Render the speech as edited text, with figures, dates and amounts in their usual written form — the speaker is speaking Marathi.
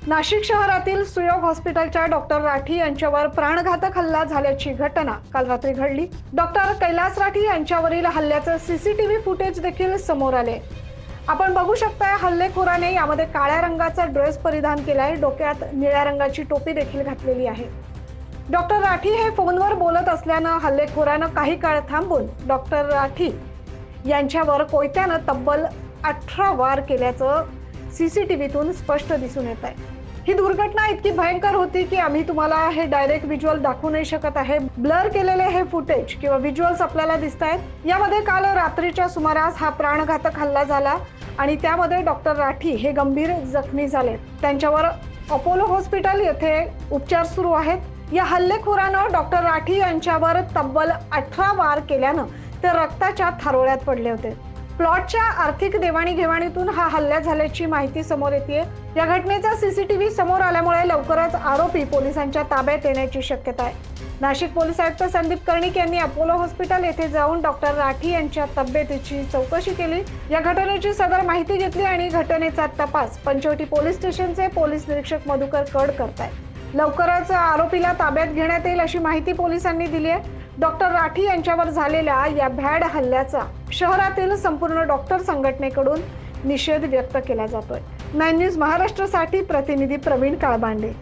नाशिक शहरातील सुयोग हॉस्पिटलच्या डॉक्टर राठी यांच्यावर प्राणघातक हल्ला झाल्याची घटना काल रात्री घडली। डॉक्टर कैलास राठी यांच्यावरील हल्ल्याचे सीसीटीव्ही फुटेज देखील समोर आले। आपण बघू शकता हल्लेखोराने यामध्ये काळ्या रंगाचा ड्रेस परिधान केलाय, डोक्यात निळ्या रंगाची टोपी देखील घातलेली आहे। डॉक्टर राठी हे फोनवर बोलत असल्याने हल्लेखोराने काही काळ थांबून डॉक्टर राठी यांच्यावर कोयत्याने तब्बल 18 वार केल्याचं सीसीटीव्हीतून स्पष्ट दिसून येत आहे। ही दुर्घटना इतकी भयंकर होती की आम्ही तुम्हाला हे डायरेक्ट व्हिज्युअल दाखवू नाही शकत आहे। ब्लर केलेले हे फुटेज किंवा व्हिज्युअल्स आपल्याला दिसतायत। यामध्ये काल रात्रीच्या सुमारास हा प्राणघातक हल्ला झाला आणि त्यामध्ये डॉक्टर राठी हे गंभीर जखमी झाले। त्यांच्यावर अपोलो हॉस्पिटल येथे उपचार सुरू आहेत। या हल्लेखोरानं डॉक्टर राठी यांच्यावर तब्बल 18 वार केल्यानं ते रक्ताच्या थारोळ्यात पडले होते। प्लॉटच्या आर्थिक देवाणीघेवाणीतून हा हल्ला झाल्याची माहिती समोर येते। या घटनेचा सीसीटीव्ही समोर आल्यामुळे लवकरच आरोपी पोलिसांच्या ताब्यात येण्याची शक्यता आहे। नाशिक पोलीस आयुक्त संदीप कर्णिक यांनी अपोलो हॉस्पिटल येथे जाऊन डॉक्टर राठी यांच्या तब्येतीची चौकशी केली। या घटनेची सदर माहिती घेतली आणि घटनेचा तपास पंचवटी पोलीस स्टेशनचे पोलीस निरीक्षक मधुकर कड करतायत। लवकरच आरोपीला ताब्यात घेण्यात येईल अशी माहिती पोलिसांनी दिली आहे। डॉक्टर राठी यांच्यावर झालेल्या या भ्याड हल्ल्याचा शहरातील संपूर्ण डॉक्टर संघटनेकडून निषेध व्यक्त केला जातोय। 9 न्यूज महाराष्ट्रासाठी प्रतिनिधी प्रवीण काळबांडे।